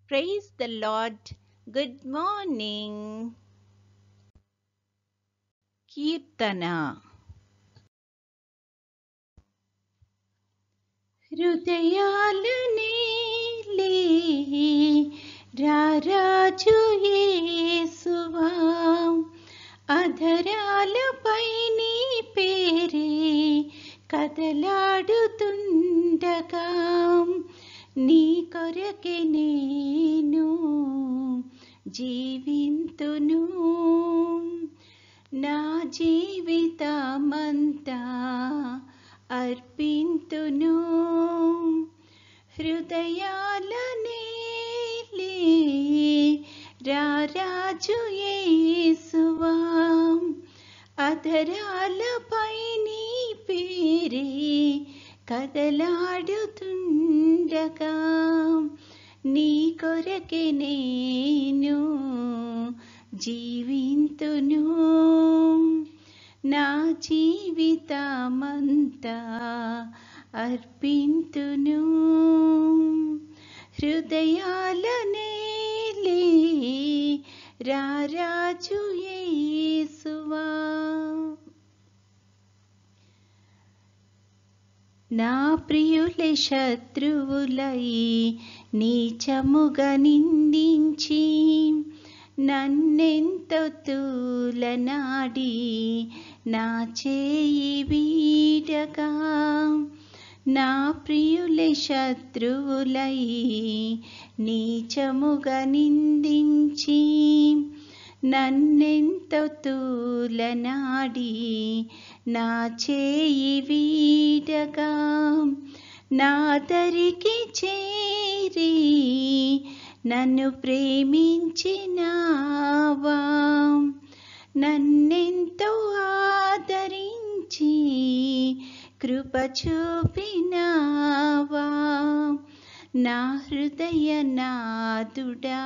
Praise the Lord. Good morning. Kirtana. హృదయాలనే రారాజు యేసువా అధరాలపై నీ పేరే కదలాడుతుండగా నీ కొరకే నేను జీవింతును నా జీవితమంతా అర్పింతును హృదయాలనే రారాజు యేసువా అధరాలపై నీ పేరే కదలాడుతుండగా నీ కొరకే నేను జీవింతును నా జీవితమంతా అర్పింతును హృదయాలనే రారాజు యేసువా నా ప్రియులే శత్రువులై నీచముగా నిందించి నన్నెంతో తూలనాడి నా చేయి వీడగా నా ప్రియులే శత్రువులై నీచముగా నిందించి నన్నెంతో తూలనాడి నా చేయి వీడగా నా దరికి చేరి నన్ను ప్రేమించినావా నన్నెంతో ఆదరించి కృప చూపినావా నా హృదయ నాదుడా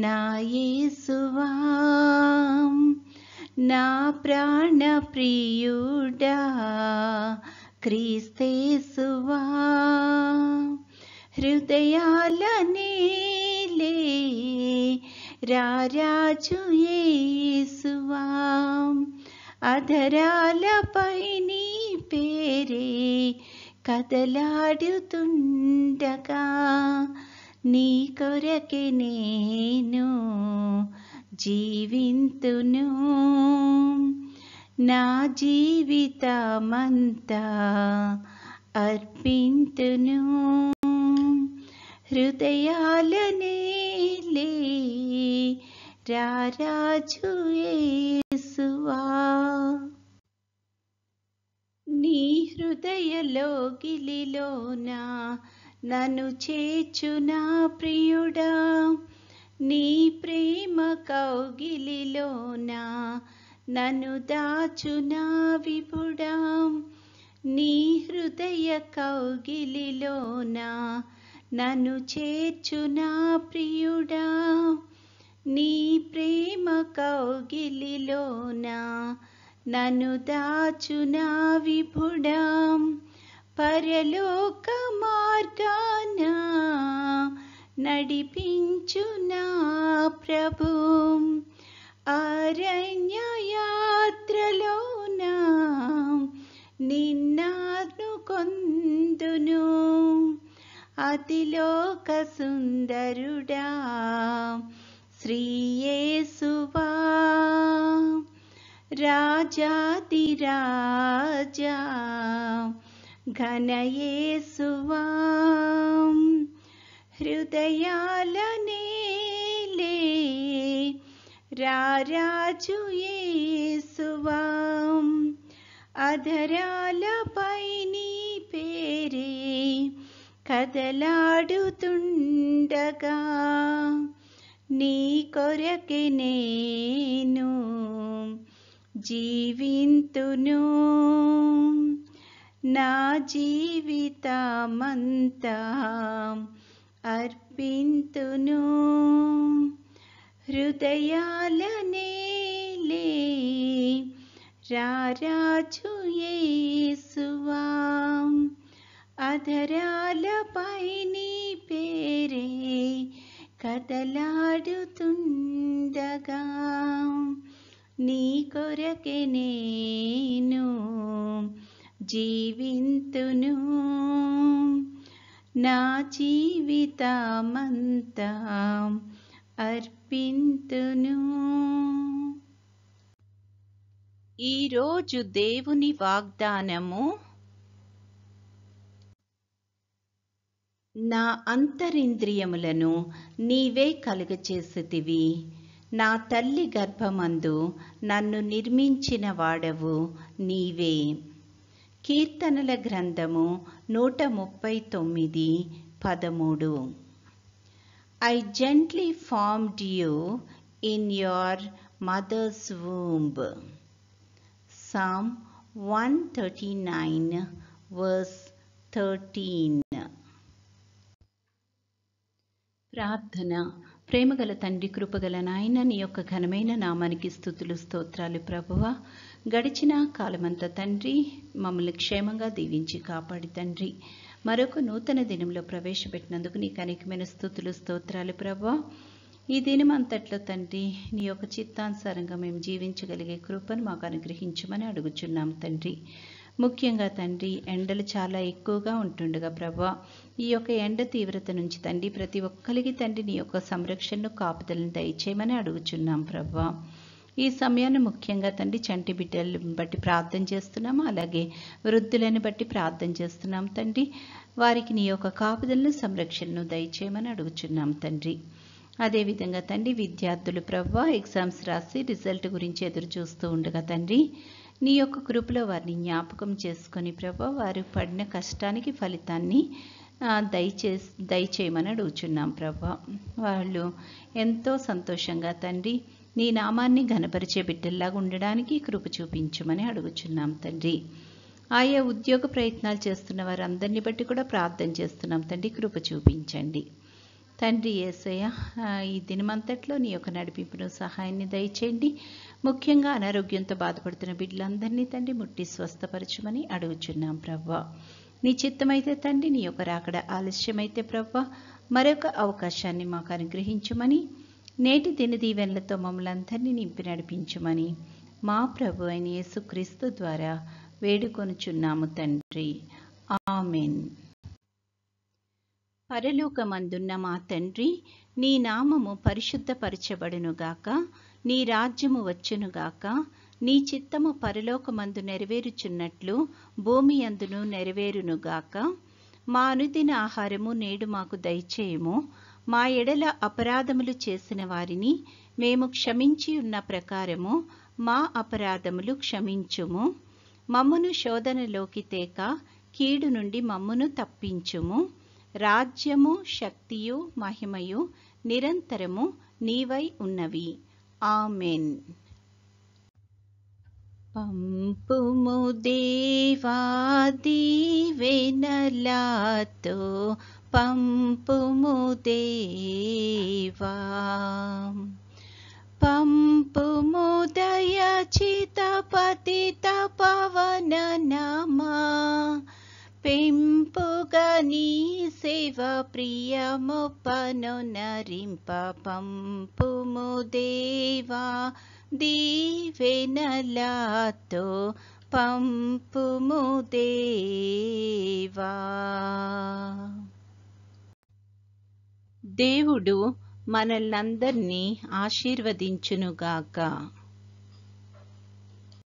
నా యేసువా నా ప్రాణ ప్రియుడా క్రీస్తేసువా హృదయాలనే రారాజు యేసువా అధరాలపై నీ పేరే కదలాడుతుండగా నీ కొరకే నేను జీవింతును నా జీవితమంతా అర్పింతును హృదయాలనే రారాజు యేసువా నీ హృదయలోగిలిలోన నన్ను చేర్చునా ప్రియుడా నీ ప్రేమ కౌగిలిలోన నన్ను దాచునా విభుడా నీ హృదయ కౌగిలిలోన నన్ను చేర్చునా ప్రియుడా నీ ప్రేమ కౌగిలిలోన నన్ను దాచునా విభుడా పరలోక మార్గాన నడిపించునా ప్రభు అరణ్య యాత్రలోన నిన్ను కొందును అతిలోక సుందరుడా శ్రీ యేసువా రాజాదిరాజా ఘన యేసువా హృదయాలనే రారాజు యేసువా అధరాలపై నీ పేరే కదలాడుతుండగా నీ కొరకే నేను జీవింతును నా జీవితమంతా అర్పింతును హృదయాలనే రారాజు యేసువా అధరాలపై నీ పేరే కదలాడుతుండగా నీ కొరకే నేను జీవింతును, నా జీవితమంతా అర్పింతును. ఈరోజు దేవుని వాగ్దానము, నా అంతరింద్రియములను నీవే కలుగచేసితివి, నా తల్లి గర్భమందు నన్ను నిర్మించిన వాడవు నీవే. కీర్తనల గ్రంథము 139:13. I gently formed you in your mother's womb. Psalm 139:13. ప్రార్థన. ప్రేమగల తండ్రి, కృపగల నాయన, నీ యొక్క ఘనమైన నామానికి స్తుతులు స్తోత్రాలు ప్రభువా. గడిచిన కాలమంతా తండ్రి మమ్మల్ని క్షేమంగా దీవించి కాపాడి తండ్రి మరొక నూతన దినంలో ప్రవేశపెట్టినందుకు నీకు అనేకమైన స్తుతులు స్తోత్రాలు ప్రభువా. ఈ దినమంతట్లో తండ్రి నీ యొక్క చిత్తానుసారంగా మేము జీవించగలిగే కృపను మాకు అనుగ్రహించమని అడుగుచున్నాం తండ్రి. ముఖ్యంగా తండ్రి ఎండలు చాలా ఎక్కువగా ఉంటుండగా ప్రభువా, ఈ యొక్క ఎండ తీవ్రత నుంచి తండ్రి ప్రతి ఒక్కరికి తండ్రి నీ యొక్క సంరక్షణను కాపుదలను దయచేయమని అడుగుచున్నాం ప్రభువా. ఈ సమయాన్ని ముఖ్యంగా తండ్రి చంటి బిడ్డలను బట్టి ప్రార్థన చేస్తున్నాము, అలాగే వృద్ధులను బట్టి ప్రార్థన చేస్తున్నాం తండ్రి. వారికి నీ యొక్క కాపుదలను సంరక్షణను దయచేయమని అడుగుచున్నాం తండ్రి. అదేవిధంగా తండ్రి విద్యార్థులు ప్రభువా ఎగ్జామ్స్ రాసి రిజల్ట్ గురించి ఎదురు చూస్తూ ఉండగా తండ్రి నీ యొక్క కృపలో వారిని జ్ఞాపకం చేసుకొని ప్రభువా వారు పడిన కష్టానికి ఫలితాన్ని దయచేయమని అడుగుచున్నాం ప్రభువా. వాళ్ళు ఎంతో సంతోషంగా తండ్రి నీ నామాన్ని ఘనపరిచే బిడ్డల్లాగా ఉండడానికి కృప చూపించమని అడుగుచున్నాం తండ్రి. ఆయా ఉద్యోగ ప్రయత్నాలు చేస్తున్న వారందరినీ బట్టి కూడా ప్రార్థన చేస్తున్నాం తండ్రి, కృప చూపించండి తండ్రి. యేసయ్య, ఈ దినమంతట్లో నీ యొక్క నడిపింపును సహాయాన్ని దయచేయండి. ముఖ్యంగా అనారోగ్యంతో బాధపడుతున్న బిడ్డలందరినీ తండ్రి ముట్టి స్వస్థపరచమని అడుగుచున్నాం ప్రభువా. నీ చిత్తమైతే తండ్రి నీ యొక్క రాకడ ఆలస్యమైతే ప్రభువా మరొక అవకాశాన్ని మాకు అనుగ్రహించమని, నేటి దిన దీవెనలతో మమ్మల్ని అందరినీ నింపి నడిపించమని మా ప్రభు అయిన యేసుక్రీస్తు ద్వారా వేడుకొనుచున్నాము తండ్రి. ఆమెన్. పరలోకమందున్న మా తండ్రి, నీ నామము పరిశుద్ధపరచబడునుగాక, నీ రాజ్యము వచ్చునుగాక, నీ చిత్తము పరలోకమందు నెరవేరుచున్నట్లు భూమి అందును నెరవేరునుగాక. మా అనుదిన ఆహారము నేడు మాకు దయచేయము, మా ఎడల అపరాధములు చేసిన వారిని మేము క్షమించి ఉన్న ప్రకారము మా అపరాధములు క్షమించుము. మమ్మును శోధనలోకి తేక కీడు నుండి మమ్మును తప్పించుము. రాజ్యము, శక్తియు, మహిమయు నిరంతరము నీవై ఉన్నవి. ఆమెన్. పంపుము దేవా దీవెనలతో, పంపుము దేవా, పంపుము దయచిత పతిత పవన నామా, పెంపుగా నీ సేవ ప్రియమొప్పను నరింప. పంపుము దేవా దీవెనలతో, పంపుము దేవా. దేవుడు మనల్నందరినీ ఆశీర్వదించునుగాక.